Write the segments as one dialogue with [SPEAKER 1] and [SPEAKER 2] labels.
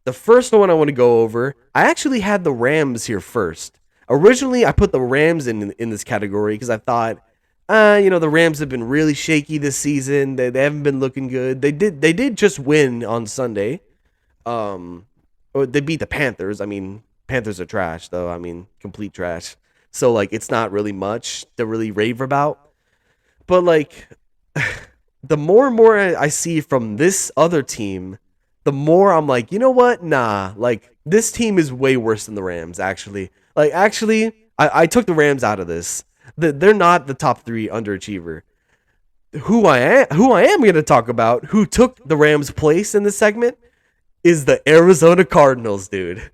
[SPEAKER 1] The first one I want to go over, I actually had the Rams here first. Originally, I put the Rams in this category because I thought, the Rams have been really shaky this season. They haven't been looking good. They did just win on Sunday. They beat the Panthers. I mean, Panthers are trash though. I mean, complete trash. So like, it's not really much to really rave about. But like, the more and more I see from this other team, the more I'm like, you know what? Nah, like this team is way worse than the Rams. Actually, I took the Rams out of this. They're not the top three underachiever. Who I am going to talk about, who took the Rams' place in this segment, is the Arizona Cardinals, dude.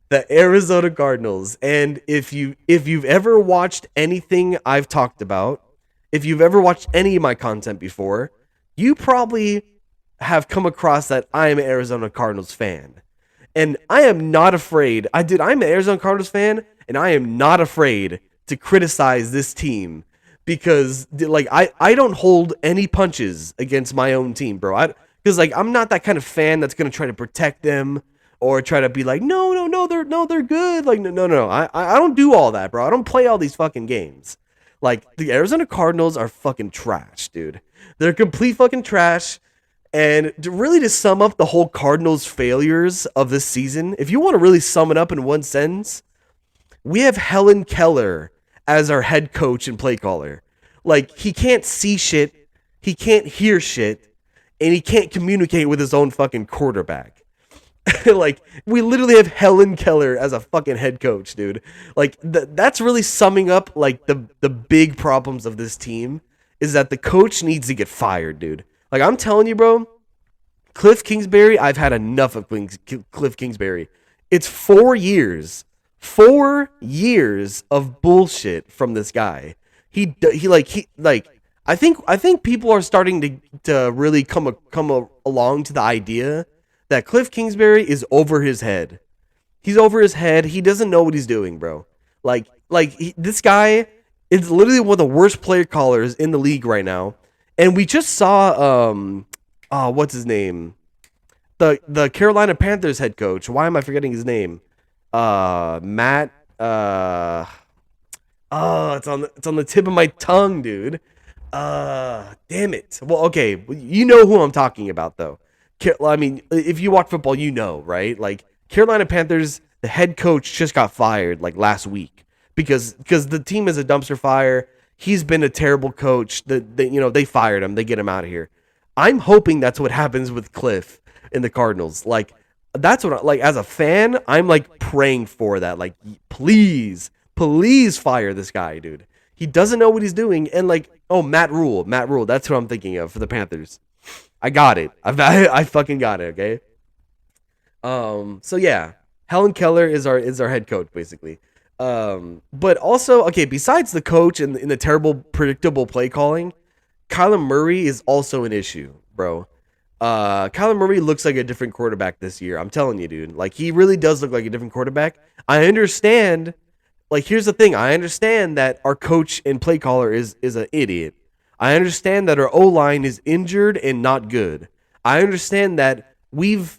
[SPEAKER 1] The Arizona Cardinals. And if you've ever watched anything I've talked about, if you've ever watched any of my content before, you probably have come across that I am an Arizona Cardinals fan. And I am not afraid. I'm an Arizona Cardinals fan, and I am not afraid to criticize this team because like I don't hold any punches against my own team, bro. Because like I'm not that kind of fan that's gonna try to protect them or try to be like, no, they're good. Like no. I don't do all that, bro. I don't play all these fucking games. Like the Arizona Cardinals are fucking trash, dude. They're complete fucking trash. And to sum up the whole Cardinals failures of this season, if you want to really sum it up in one sentence, we have Helen Keller as our head coach and play caller. Like, he can't see shit, he can't hear shit, and he can't communicate with his own fucking quarterback. Like, we literally have Helen Keller as a fucking head coach, dude. Like, that's really summing up, like, the big problems of this team, is that the coach needs to get fired, dude. Like, I'm telling you, bro, Cliff Kingsbury, I've had enough of Cliff Kingsbury. It's 4 years. 4 years of bullshit from this guy. I think people are starting to really come along to the idea that Cliff Kingsbury is over his head. He's over his head. He doesn't know what he's doing, bro. This guy is literally one of the worst player callers in the league right now. And we just saw what's his name? The Carolina Panthers head coach. Why am I forgetting his name? Matt. It's on the tip of my tongue, dude. Damn it. Well, okay, you know who I'm talking about, though. I mean, if you watch football, you know, right? Like Carolina Panthers, the head coach just got fired like last week because the team is a dumpster fire. He's been a terrible coach. They fired him. They get him out of here. I'm hoping that's what happens with Cliff in the Cardinals. Like, that's what, as a fan, I'm like praying for that. Like, please fire this guy, dude. He doesn't know what he's doing. And Matt Rule. That's who I'm thinking of for the Panthers. I got it. I fucking got it. Okay. So yeah, Helen Keller is our head coach basically. But also, okay, besides the coach and the terrible, predictable play calling, Kyler Murray is also an issue, bro. Kyler Murray looks like a different quarterback this year. I'm telling you, dude. Like, he really does look like a different quarterback. I understand. Like, here's the thing. I understand that our coach and play caller is an idiot. I understand that our O-line is injured and not good. I understand that there's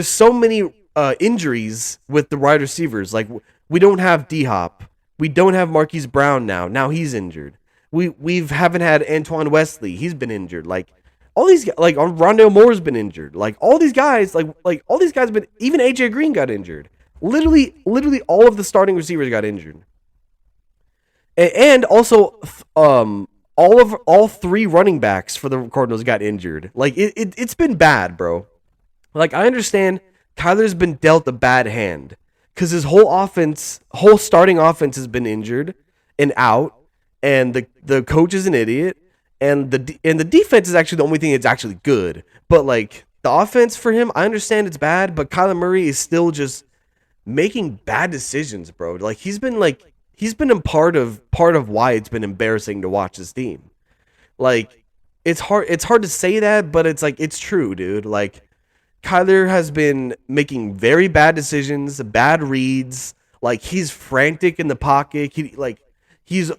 [SPEAKER 1] so many injuries with the wide receivers. Like, we don't have D-Hop. We don't have Marquise Brown now. Now he's injured. We haven't had Antoine Wesley. He's been injured. Like, all these guys, like Rondale Moore's been injured. Like, all these guys, all these guys have been, even AJ Green got injured. Literally all of the starting receivers got injured. And also, all three running backs for the Cardinals got injured. Like, it's been bad, bro. Like, I understand Kyler's been dealt a bad hand because his whole starting offense has been injured and out, and the coach is an idiot, and the defense is actually the only thing that's actually good. But like, the offense for him, I understand it's bad, but Kyler Murray is still just making bad decisions, bro. Like, he's been a part of why it's been embarrassing to watch this team. Like, it's hard to say that, but it's true, dude. Like, Kyler has been making very bad decisions, bad reads. Like, he's frantic in the pocket. He's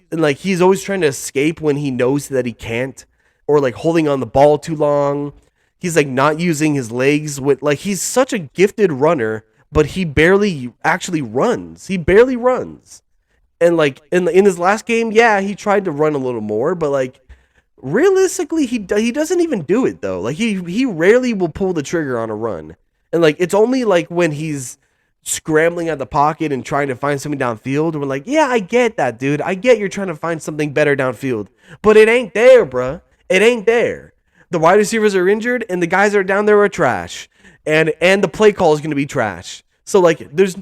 [SPEAKER 1] always trying to escape when he knows that he can't, or like holding on the ball too long. He's like not using his legs with like he's such a gifted runner, but he barely actually runs. He barely runs. And like in his last game, yeah, he tried to run a little more, but like realistically, he doesn't even do it though. Like he rarely will pull the trigger on a run, and like it's only like when he's scrambling at the pocket and trying to find something downfield. We're like, yeah, I get that, dude. I get you're trying to find something better downfield, but it ain't there, bruh. It ain't there. The wide receivers are injured, and the guys that are down there are trash, and the play call is gonna be trash. So like, there's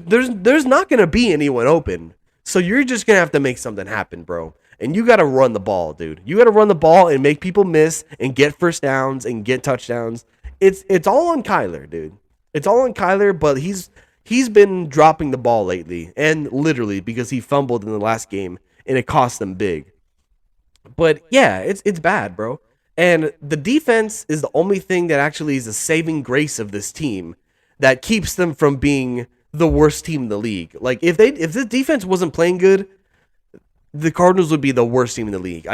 [SPEAKER 1] not gonna be anyone open. So you're just gonna have to make something happen, bro. And you gotta run the ball, dude. You gotta run the ball and make people miss and get first downs and get touchdowns. It's all on Kyler, dude. It's all on Kyler, but he's been dropping the ball lately, and literally because he fumbled in the last game and it cost them big. But yeah, it's bad, bro. And the defense is the only thing that actually is a saving grace of this team that keeps them from being the worst team in the league. Like if the defense wasn't playing good, the Cardinals would be the worst team in the league.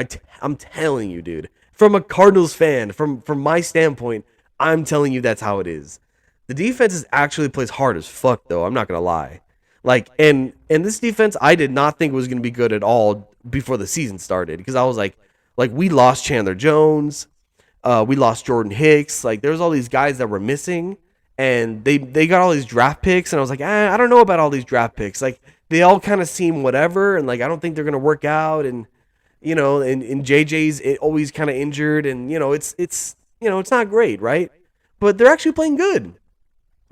[SPEAKER 1] I'm telling you, dude. From a Cardinals fan, from my standpoint, I'm telling you that's how it is. The defense is actually plays hard as fuck, though. I'm not gonna lie. Like, and this defense, I did not think was gonna be good at all before the season started because I was like we lost Chandler Jones, we lost Jordan Hicks. Like, there's all these guys that were missing, and they got all these draft picks, and I was like, I don't know about all these draft picks. Like, they all kind of seem whatever, and like I don't think they're gonna work out, and and JJ's always kind of injured, and it's not great, right? But they're actually playing good,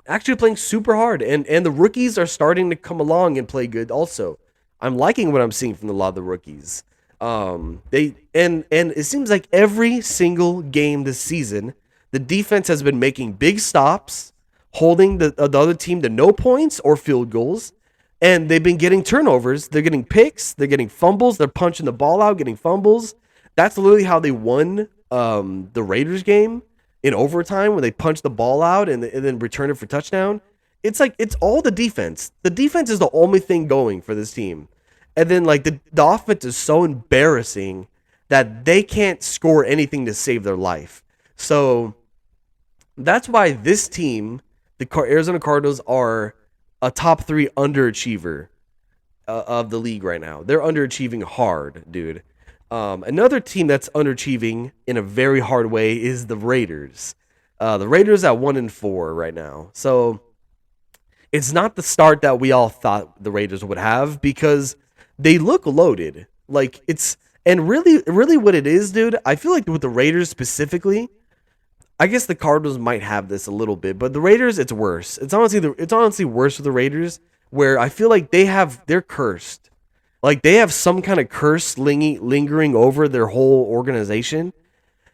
[SPEAKER 1] actually playing super hard, and the rookies are starting to come along and play good. Also, I'm liking what I'm seeing from a lot of the rookies. They and it seems like every single game this season, the defense has been making big stops, holding the other team to no points or field goals. And they've been getting turnovers. They're getting picks. They're getting fumbles. They're punching the ball out, getting fumbles. That's literally how they won the Raiders game in overtime when they punched the ball out and then returned it for touchdown. It's like it's all the defense. The defense is the only thing going for this team. And then like the offense is so embarrassing that they can't score anything to save their life. So that's why this team, the Arizona Cardinals, are a top 3 underachiever of the league right now. They're underachieving hard, dude. Another team that's underachieving in a very hard way is the Raiders. The Raiders at 1-4 right now. So it's not the start that we all thought the Raiders would have because they look loaded. Like and really what it is, dude, I feel like with the Raiders specifically, I guess the Cardinals might have this a little bit, but the Raiders, it's worse. It's honestly worse for the Raiders, where I feel like they're cursed. Like they have some kind of curse lingering over their whole organization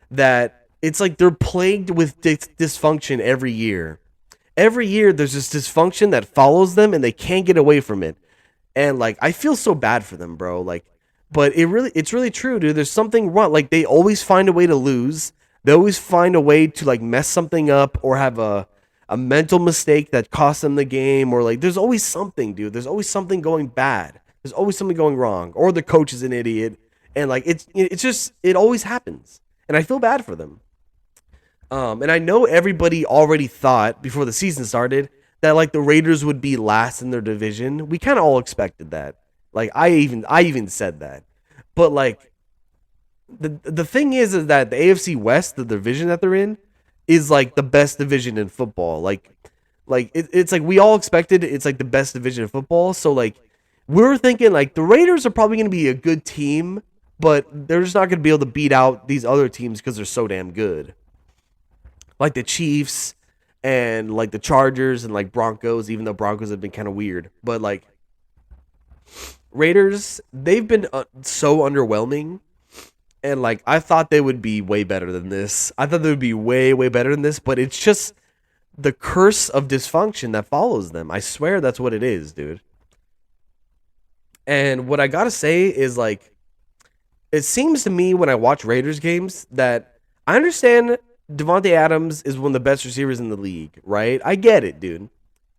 [SPEAKER 1] that it's like they're plagued with dysfunction every year. Every year there's this dysfunction that follows them and they can't get away from it. And like I feel so bad for them, bro. Like, but it's really true, dude. There's something wrong. Like they always find a way to lose. They always find a way to like mess something up or have a mental mistake that costs them the game, or like there's always something, dude. There's always something going bad. There's always something going wrong, or the coach is an idiot, and like it's just it always happens, and I feel bad for them. And I know everybody already thought before the season started that like the Raiders would be last in their division. We kind of all expected that. Like I even said that, but like the thing is that the AFC West, the division that they're in, is like the best division in football. It's like we all expected it's like the best division in football. So like we were thinking like the Raiders are probably going to be a good team, but they're just not going to be able to beat out these other teams because they're so damn good. Like the Chiefs and like the Chargers and like Broncos, even though Broncos have been kind of weird. But like Raiders, they've been so underwhelming. And like I thought they would be way better than this. I thought they would be way, way better than this, but it's just the curse of dysfunction that follows them. I swear that's what it is, dude. And what I gotta say is like, it seems to me when I watch Raiders games that I understand Devontae Adams is one of the best receivers in the league, right? I get it, dude.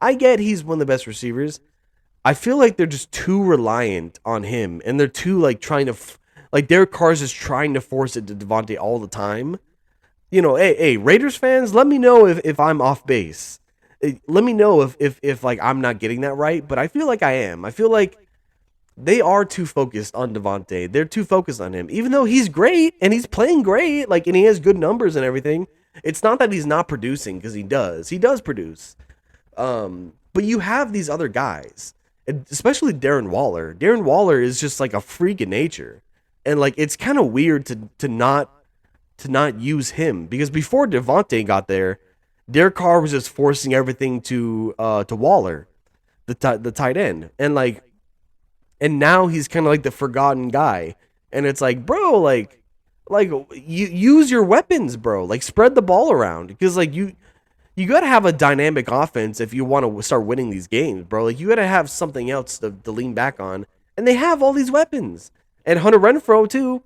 [SPEAKER 1] I get he's one of the best receivers. I feel like they're just too reliant on him, and they're too like trying to, like Derek Carr's is trying to force it to Devontae all the time. Hey, Raiders fans, let me know if I'm off base. Let me know if like I'm not getting that right, but I feel like I am. I feel like they are too focused on Devontae. They're too focused on him. Even though he's great and he's playing great, like, and he has good numbers and everything. It's not that he's not producing, because he does. He does produce. But you have these other guys, and especially Darren Waller. Darren Waller is just like a freak in nature. And like it's kind of weird to not use him, because before Devontae got there, Derek Carr was just forcing everything to Waller, the tight end. And now he's kind of like the forgotten guy. And it's like, bro, like you use your weapons, bro. Like spread the ball around, because like you got to have a dynamic offense if you want to start winning these games, bro. Like you got to have something else to lean back on. And they have all these weapons. And Hunter Renfrow too.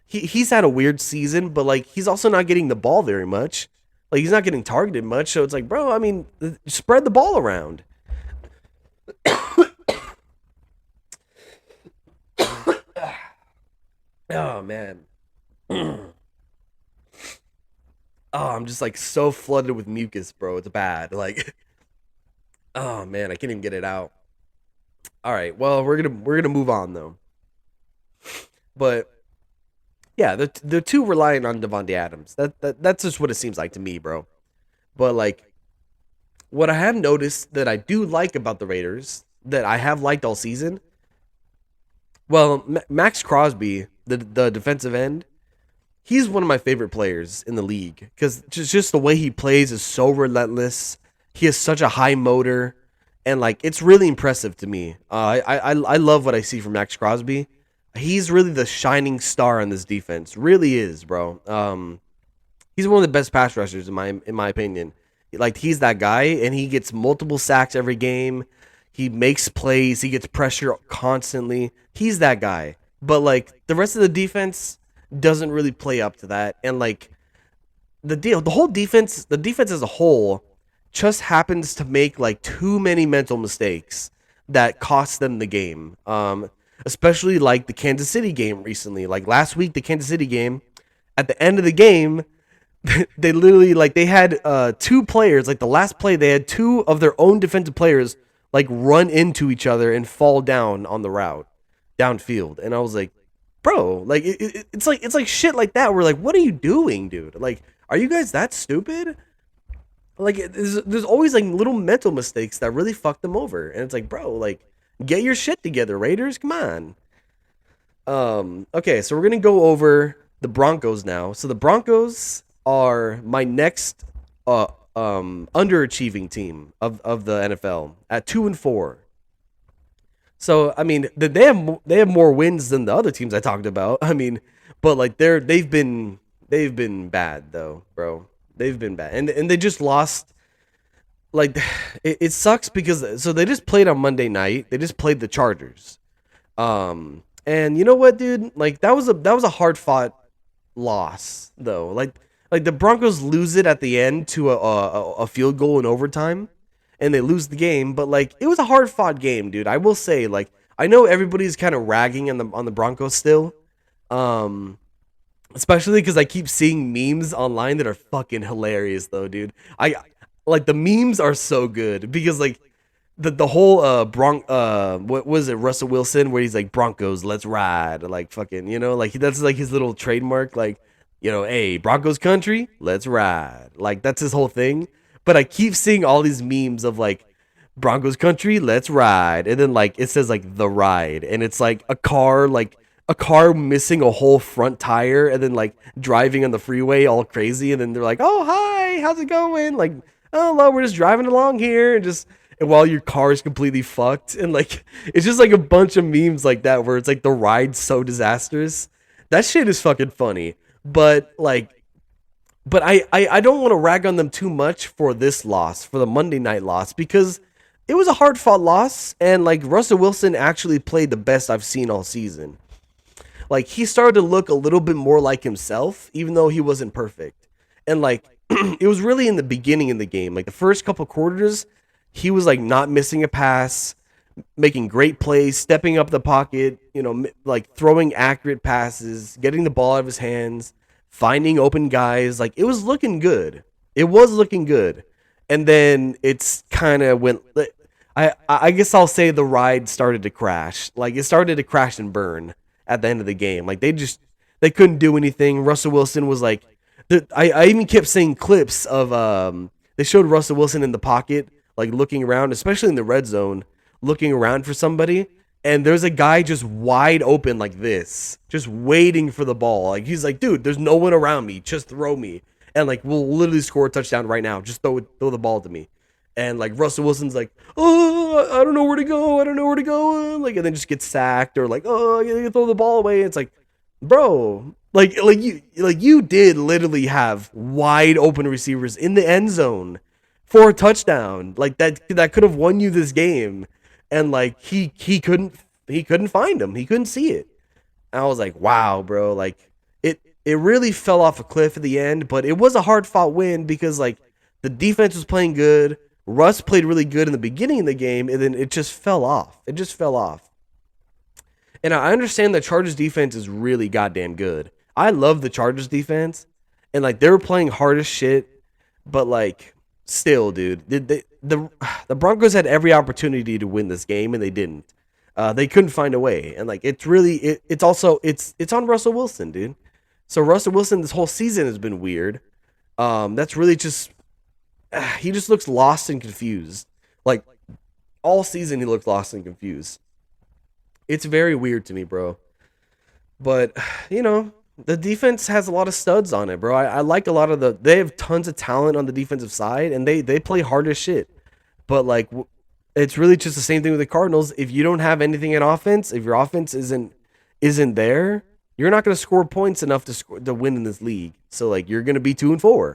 [SPEAKER 1] He's had a weird season, but like he's also not getting the ball very much. Like he's not getting targeted much. So it's like, bro, I mean, spread the ball around. Oh man. Oh, I'm just like so flooded with mucus, bro. It's bad. Like, oh man, I can't even get it out. All right, well, we're gonna move on though. But yeah, they're too reliant on Devontae Adams. That's just what it seems like to me, bro. But like, what I have noticed that I do like about the Raiders, that I have liked all season, well, Max Crosby, the defensive end, he's one of my favorite players in the league, because just the way he plays is so relentless. He has such a high motor, and like it's really impressive to me. I love what I see from Max Crosby. He's really the shining star on this defense. Really is, bro. He's one of the best pass rushers in my opinion. Like he's that guy, and he gets multiple sacks every game. He makes plays. He gets pressure constantly. He's that guy. But like the rest of the defense doesn't really play up to that. And like the defense as a whole just happens to make like too many mental mistakes that cost them the game. Especially like the Kansas City game recently. Like last week, the Kansas City game, at the end of the game, they literally like they had two players, like the last play, they had two of their own defensive players like run into each other and fall down on the route downfield. And I was like, bro, like it's like shit like that. We're like, what are you doing, dude? Like, are you guys that stupid? Like, there's always like little mental mistakes that really fuck them over, and it's like, bro, like, get your shit together, Raiders. Come on. Okay, so we're gonna go over the Broncos now. So the Broncos are my next underachieving team of the NFL at 2-4. So I mean, they have more wins than the other teams I talked about. I mean, but like they've been bad though, bro. They've been bad, and they just lost. Like, it sucks because so they just played on Monday night. They just played the Chargers. And you know what, dude? Like that was a hard fought loss though. Like the Broncos lose it at the end to a field goal in overtime, and they lose the game. But like it was a hard fought game, dude. I will say, like, I know everybody's kind of ragging on the Broncos still, especially because I keep seeing memes online that are fucking hilarious though, dude. I like the memes are so good because like the whole what was it, Russell Wilson, where he's like, Broncos, let's ride, like fucking, like that's like his little trademark, like, hey, Broncos country, let's ride, like that's his whole thing. But I keep seeing all these memes of like, Broncos country, let's ride, and then like it says like the ride, and it's like a car missing a whole front tire, and then like driving on the freeway all crazy, and then they're like, oh hi, how's it going, like, oh well, we're just driving along here, and while your car is completely fucked, and like it's just like a bunch of memes like that where it's like the ride's so disastrous. That shit is fucking funny. But I don't want to rag on them too much for this loss, for the Monday night loss, because it was a hard fought loss, and like Russell Wilson actually played the best I've seen all season. Like he started to look a little bit more like himself, even though he wasn't perfect. And like it was really in the beginning of the game, like the first couple quarters, he was like not missing a pass, making great plays, stepping up the pocket, like throwing accurate passes, getting the ball out of his hands, finding open guys. Like it was looking good. It was looking good. And then it's kind of went. I guess I'll say the ride started to crash. Like it started to crash and burn at the end of the game. Like they couldn't do anything. Russell Wilson was like, I even kept seeing clips of they showed Russell Wilson in the pocket, like looking around, especially in the red zone, looking around for somebody. And there's a guy just wide open like this, just waiting for the ball. Like he's like, dude, there's no one around me. Just throw me. And like we'll literally score a touchdown right now. Just throw the ball to me. And like Russell Wilson's like, oh, I don't know where to go. I don't know where to go. Like and then just gets sacked or like, oh, you throw the ball away. It's like, bro, you did literally have wide open receivers in the end zone for a touchdown. Like that could have won you this game. And like he couldn't find him. He couldn't see it. And I was like, wow, bro. Like it really fell off a cliff at the end, but it was a hard fought win because like the defense was playing good. Russ played really good in the beginning of the game, and then it just fell off. It just fell off. And I understand the Chargers defense is really goddamn good. I love the Chargers defense, and like they were playing hard as shit, but like still, dude, the Broncos had every opportunity to win this game, and they didn't. They couldn't find a way, and like it's really it's also it's on Russell Wilson, dude. So Russell Wilson this whole season has been weird. That's really just he just looks lost and confused. Like all season, he looked lost and confused. It's very weird to me, bro. But the defense has a lot of studs on it, bro. I like a lot of they have tons of talent on the defensive side, and they play hard as shit. But like, it's really just the same thing with the Cardinals. If you don't have anything in offense, if your offense isn't there, you're not going to score points enough to win in this league. So like, you're going to be 2-4.